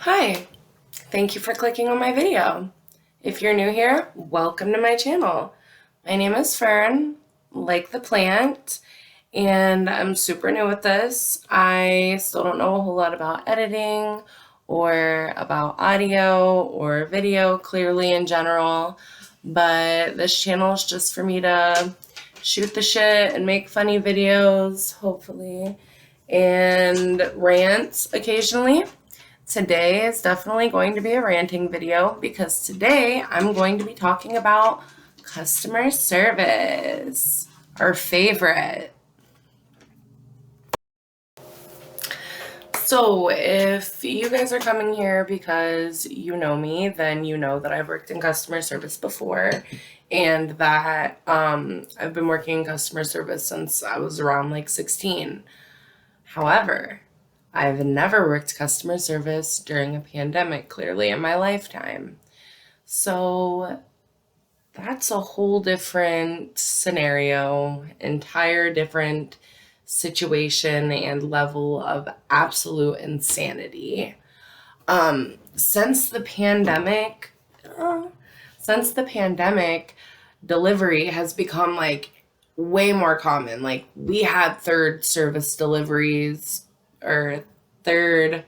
Hi, thank you for clicking on my video. If you're new here, welcome to my channel. My name is Fern, like the plant, and I'm super new at this. I still don't know a whole lot about editing or about audio or video clearly in general, but this channel is just for me to shoot the shit and make funny videos, hopefully, and rant occasionally. Today is definitely going to be a ranting video because today I'm going to be talking about customer service, our favorite. So if you guys are coming here because you know me, then you know that I've worked in customer service before and that I've been working in customer service since I was around like 16. However, I've never worked customer service during a pandemic, clearly, in my lifetime. So that's a whole different scenario, entire different situation and level of absolute insanity. Since the pandemic, uh, delivery has become like way more common. Like we had third service deliveries or third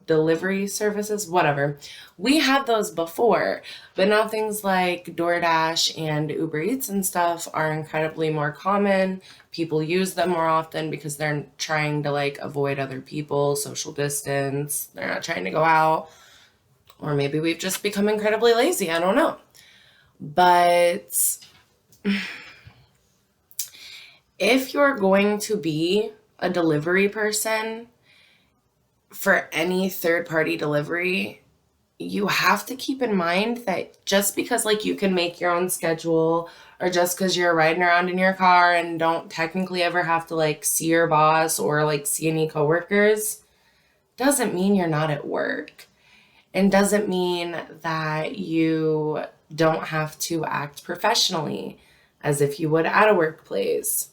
delivery services, whatever. We had those before, but now things like DoorDash and Uber Eats and stuff are incredibly more common. People use them more often because they're trying to like avoid other people, social distance. They're not trying to go out. Or maybe we've just become incredibly lazy. I don't know. But if you're going to be a delivery person for any third party delivery, you have to keep in mind that just because like you can make your own schedule or just because you're riding around in your car and don't technically ever have to like see your boss or like see any coworkers doesn't mean you're not at work and doesn't mean that you don't have to act professionally as if you would at a workplace.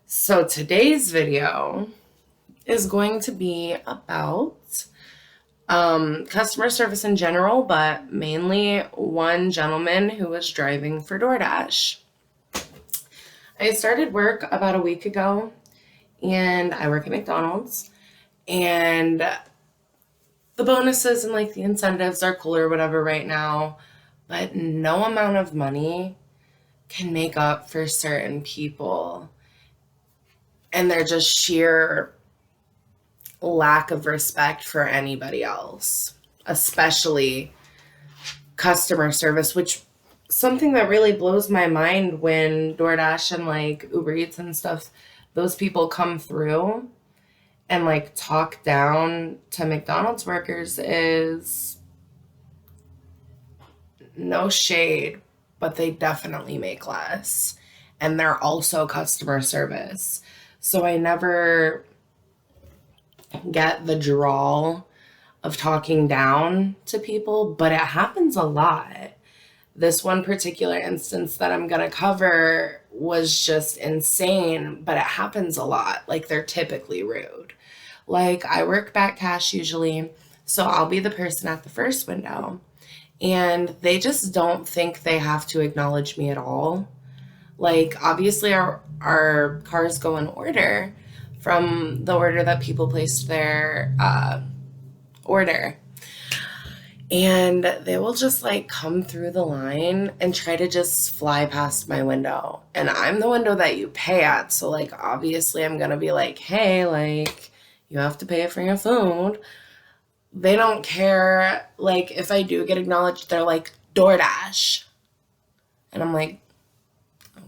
So today's video is going to be about customer service in general, but mainly one gentleman who was driving for DoorDash. I started work about a week ago and I work at McDonald's, and the bonuses and like the incentives are cool or whatever right now, but no amount of money can make up for certain people and their just sheer lack of respect for anybody else, especially customer service, which something that really blows my mind when DoorDash and like Uber Eats and stuff, those people come through and like talk down to McDonald's workers is no shade, but they definitely make less. And they're also customer service. So I never get the drawl of talking down to people, but it happens a lot. This one particular instance that I'm going to cover was just insane, but it happens a lot. Like they're typically rude. Like I work back cash usually, so I'll be the person at the first window, and they just don't think they have to acknowledge me at all. Like obviously our cars go in order from the order that people placed their order. And they will just like come through the line and try to just fly past my window. And I'm the window that you pay at. So, like, obviously, I'm going to be like, hey, like, you have to pay for your food. They don't care. Like, if I do get acknowledged, they're like, DoorDash. And I'm like,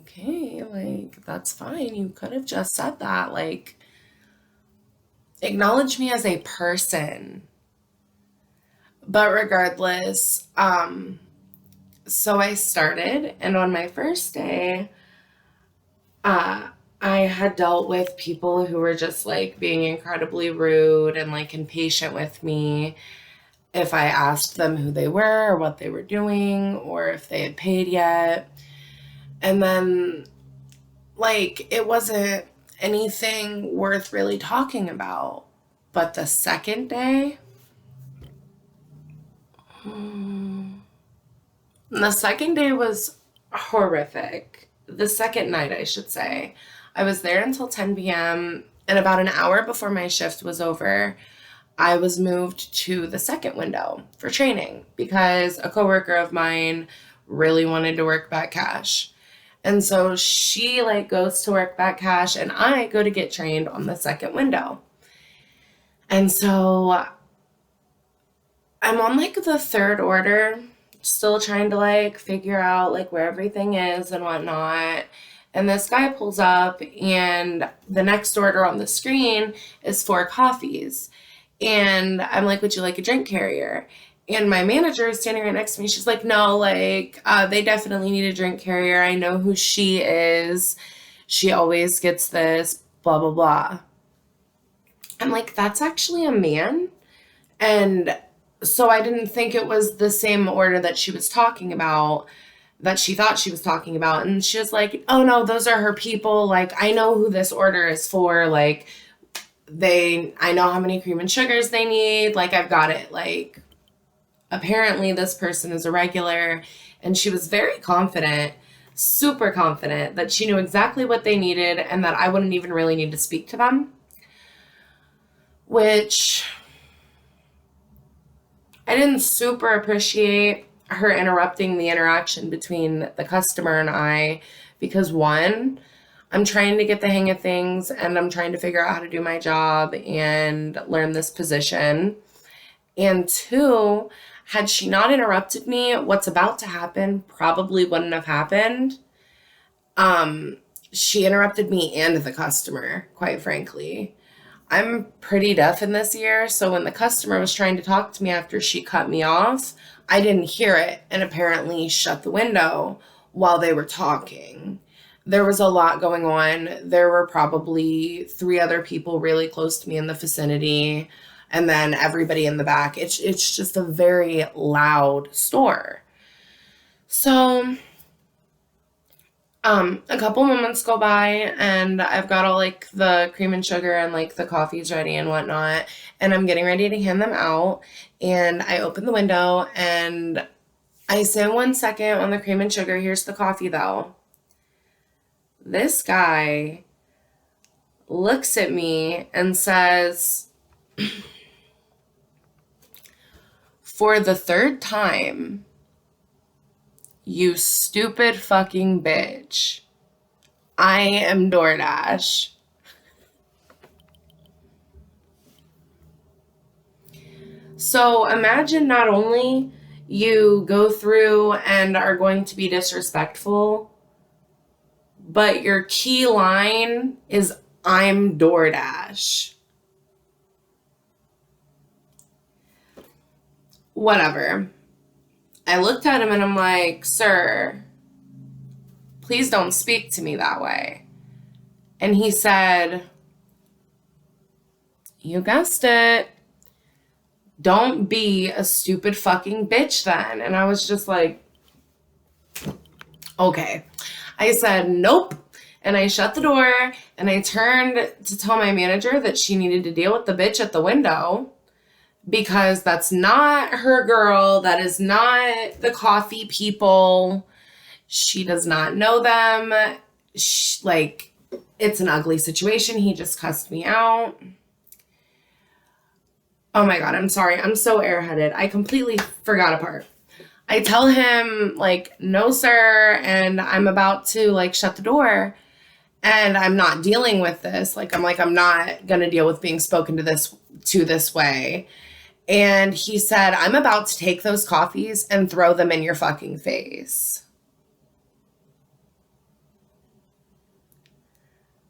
okay, like, that's fine. You could have just said that. Like, acknowledge me as a person. But regardless, so I started, and on my first day, uh, I had dealt with people who were just like being incredibly rude and like impatient with me if I asked them who they were or what they were doing or if they had paid yet. And then, like, it wasn't anything worth really talking about. But the second day, The second day was horrific. The second night, I should say. I was there until 10 p.m., and about an hour before my shift was over, I was moved to the second window for training because a coworker of mine really wanted to work back cash. And so she like goes to work back cash and I go to get trained on the second window. And so I'm on like the third order, still trying to like figure out like where everything is and whatnot. And this guy pulls up and the next order on the screen is 4 coffees. And I'm like, would you like a drink carrier? And my manager is standing right next to me. She's like, no, like, they definitely need a drink carrier. I know who she is. She always gets this, blah, blah, blah. I'm like, that's actually a man? And so I didn't think it was the same order that she was talking about, that she thought she was talking about. And she was like, oh no, those are her people. Like, I know who this order is for. Like, I know how many cream and sugars they need. Like, I've got it. Like, apparently this person is a regular. And she was very confident, super confident that she knew exactly what they needed and that I wouldn't even really need to speak to them. Which I didn't super appreciate her interrupting the interaction between the customer and I because one, I'm trying to get the hang of things and I'm trying to figure out how to do my job and learn this position. And two, had she not interrupted me, what's about to happen probably wouldn't have happened. She interrupted me and the customer, quite frankly. I'm pretty deaf in this ear, so when the customer was trying to talk to me after she cut me off, I didn't hear it and apparently shut the window while they were talking. There was a lot going on. There were probably 3 other people really close to me in the vicinity, and then everybody in the back. It's just a very loud store. So a couple moments go by and I've got all like the cream and sugar and like the coffees ready and whatnot. And I'm getting ready to hand them out. And I open the window and I say 1 second on the cream and sugar. Here's the coffee though. This guy looks at me and says, for the 3rd time, you stupid fucking bitch, I am DoorDash. So imagine not only you go through and are going to be disrespectful, but your key line is I'm DoorDash. Whatever. I looked at him and I'm like, sir, please don't speak to me that way. And he said, you guessed it. Don't be a stupid fucking bitch then. And I was just like, okay. I said, nope. And I shut the door and I turned to tell my manager that she needed to deal with the bitch at the window because that's not her girl. That is not the coffee people. She does not know them. It's an ugly situation. He just cussed me out. Oh my God, I'm sorry. I'm so airheaded. I completely forgot a part. I tell him, like, no, sir, and I'm about to, like, shut the door, and I'm not dealing with this. I'm not going to deal with being spoken to this way. And he said, I'm about to take those coffees and throw them in your fucking face.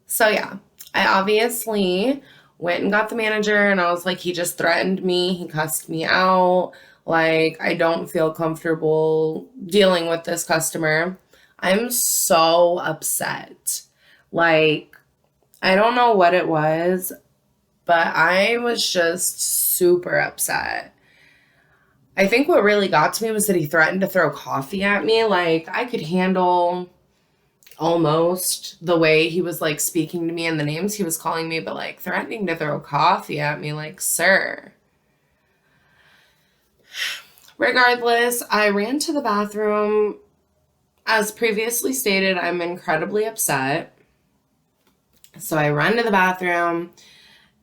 So, yeah, I obviously went and got the manager, and I was like, he just threatened me. He cussed me out. Like, I don't feel comfortable dealing with this customer. I'm so upset. Like, I don't know what it was, but I was just super upset. I think what really got to me was that he threatened to throw coffee at me. Like, I could handle almost the way he was, like, speaking to me and the names he was calling me, but, like, threatening to throw coffee at me, like, sir. Regardless, I ran to the bathroom. As previously stated, I'm incredibly upset. So I run to the bathroom.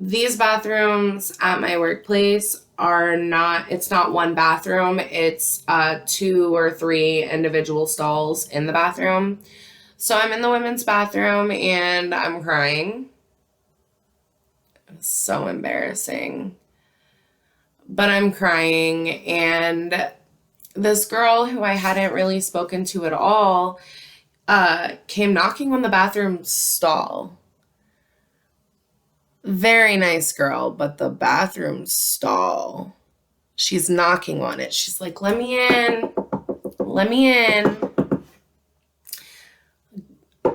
These bathrooms at my workplace it's not one bathroom. It's 2 or 3 individual stalls in the bathroom. So I'm in the women's bathroom and I'm crying. It's so embarrassing. But I'm crying, and this girl who I hadn't really spoken to at all came knocking on the bathroom stall. Very nice girl, but the bathroom stall, she's knocking on it. She's like, let me in, let me in,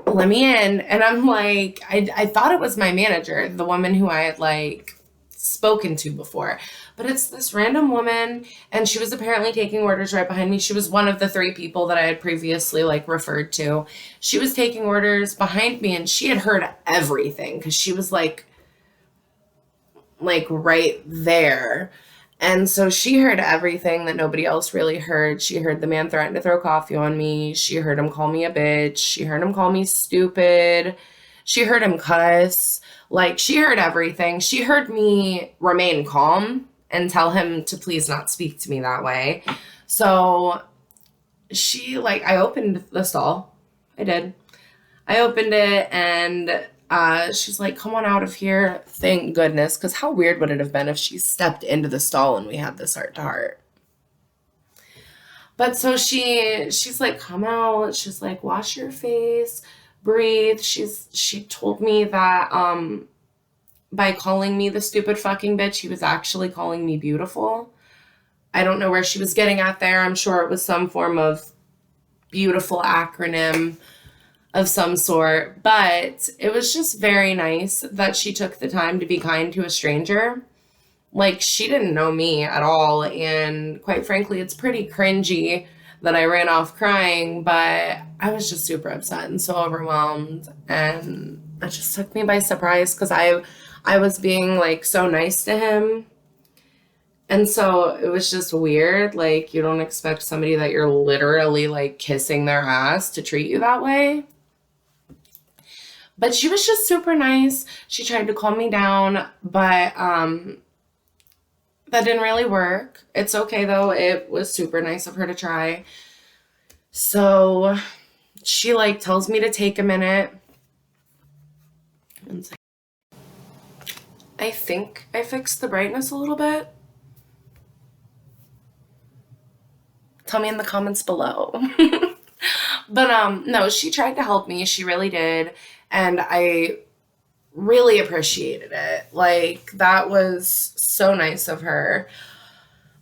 let me in. And I'm like, I thought it was my manager, the woman who I had like spoken to before, but it's this random woman, and she was apparently taking orders right behind me. She was one of the 3 people that I had previously like referred to. She was taking orders behind me, and she had heard everything because she was like right there. And so she heard everything that nobody else really heard. She heard the man threaten to throw coffee on me. She heard him call me a bitch. She heard him call me stupid. She heard him cuss. Like, she heard everything. She heard me remain calm and tell him to please not speak to me that way. So she, like, I opened the stall. I did. I opened it, and she's like, come on out of here. Thank goodness, because how weird would it have been if she stepped into the stall and we had this heart to heart? But so she's like, come out. She's like, wash your face, breathe. She told me that by calling me the stupid fucking bitch, he was actually calling me beautiful. I don't know where she was getting at there. I'm sure it was some form of beautiful acronym of some sort, but it was just very nice that she took the time to be kind to a stranger. Like, she didn't know me at all, and quite frankly, it's pretty cringy that I ran off crying, but I was just super upset and so overwhelmed, and it just took me by surprise because I was being like so nice to him. And so it was just weird. Like, you don't expect somebody that you're literally like kissing their ass to treat you that way. But she was just super nice. She tried to calm me down, but that didn't really work. It's okay though. It was super nice of her to try. So she like tells me to take a minute. I think I fixed the brightness a little bit. Tell me in the comments below. But no, she tried to help me. She really did. And I really appreciated it. Like, that was so nice of her.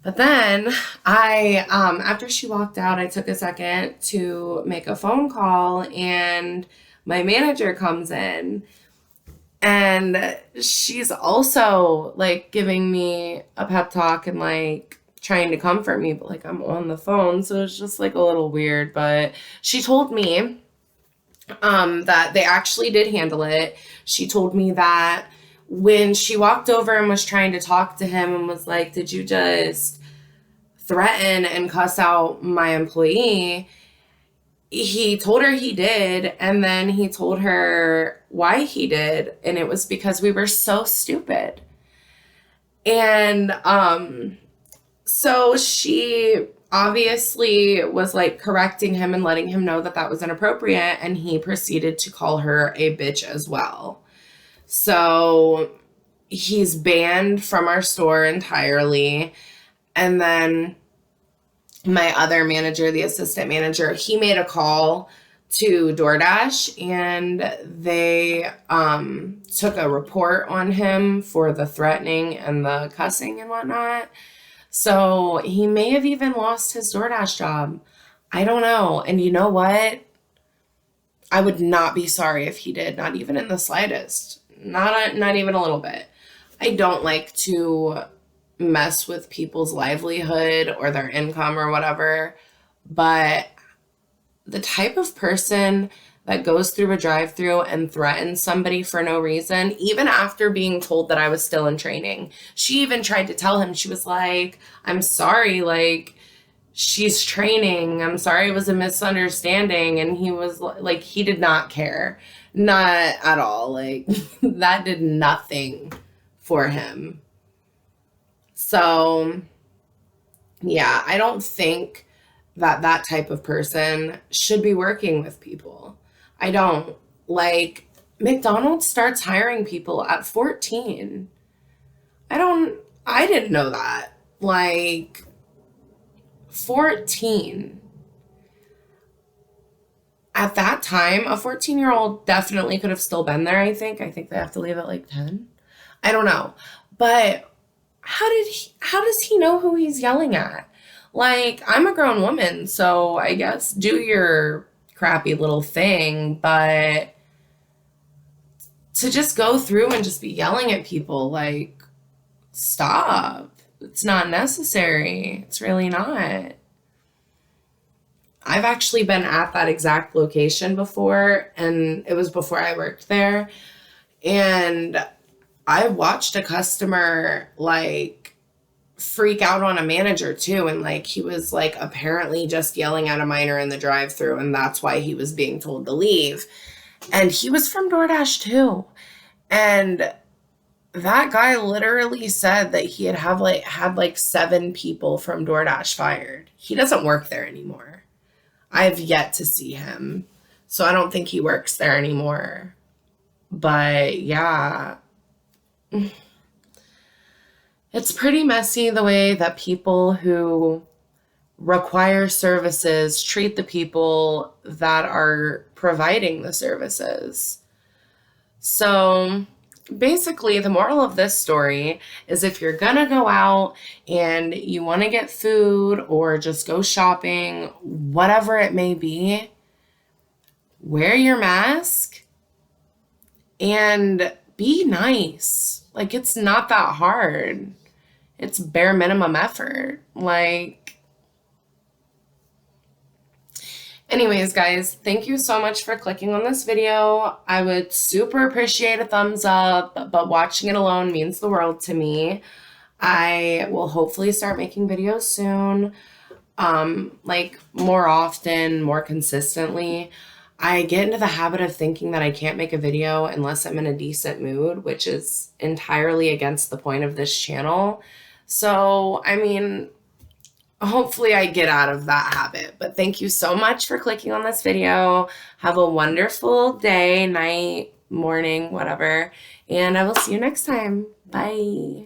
But then after she walked out, I took a second to make a phone call, and my manager comes in, and she's also like giving me a pep talk and like trying to comfort me, but like I'm on the phone, so it's just like a little weird. But she told me that they actually did handle it. She told me that when she walked over and was trying to talk to him and was like, did you just threaten and cuss out my employee? He told her he did, and then he told her why he did, and it was because we were so stupid. And so she obviously was like correcting him and letting him know that that was inappropriate, and he proceeded to call her a bitch as well. So he's banned from our store entirely. And then my other manager, the assistant manager, he made a call to DoorDash, and they took a report on him for the threatening and the cussing and whatnot. So he may have even lost his DoorDash job. I don't know. And you know what? I would not be sorry if he did, not even in the slightest. Not even a little bit. I don't like to mess with people's livelihood or their income or whatever, but the type of person that goes through a drive-through and threatens somebody for no reason, even after being told that I was still in training. She even tried to tell him, she was like, I'm sorry, like, she's training. I'm sorry, it was a misunderstanding. And he was like, he did not care. Not at all. Like, that did nothing for him. So, yeah, I don't think that that type of person should be working with people. I don't. Like, McDonald's starts hiring people at 14. I didn't know that. Like, 14. At that time, a 14-year-old definitely could have still been there, I think. I think they have to leave at like 10. I don't know. But how does he know who he's yelling at? Like, I'm a grown woman, so I guess do your crappy little thing, but to just go through and just be yelling at people, like, stop. It's not necessary. It's really not. I've actually been at that exact location before, and it was before I worked there. And I watched a customer like freak out on a manager too. And like he was like apparently just yelling at a minor in the drive-thru, and that's why he was being told to leave. And he was from DoorDash too. And that guy literally said that he had like 7 people from DoorDash fired. He doesn't work there anymore. I've yet to see him. So I don't think he works there anymore. But yeah, it's pretty messy the way that people who require services treat the people that are providing the services. So basically, the moral of this story is if you're gonna go out and you want to get food or just go shopping, whatever it may be, wear your mask and be nice. Like, it's not that hard. It's bare minimum effort. Like, anyways, guys, thank you so much for clicking on this video. I would super appreciate a thumbs up, but watching it alone means the world to me. I will hopefully start making videos soon, like more often, more consistently. I get into the habit of thinking that I can't make a video unless I'm in a decent mood, which is entirely against the point of this channel. So, I mean, hopefully I get out of that habit. But thank you so much for clicking on this video. Have a wonderful day, night, morning, whatever. And I will see you next time. Bye.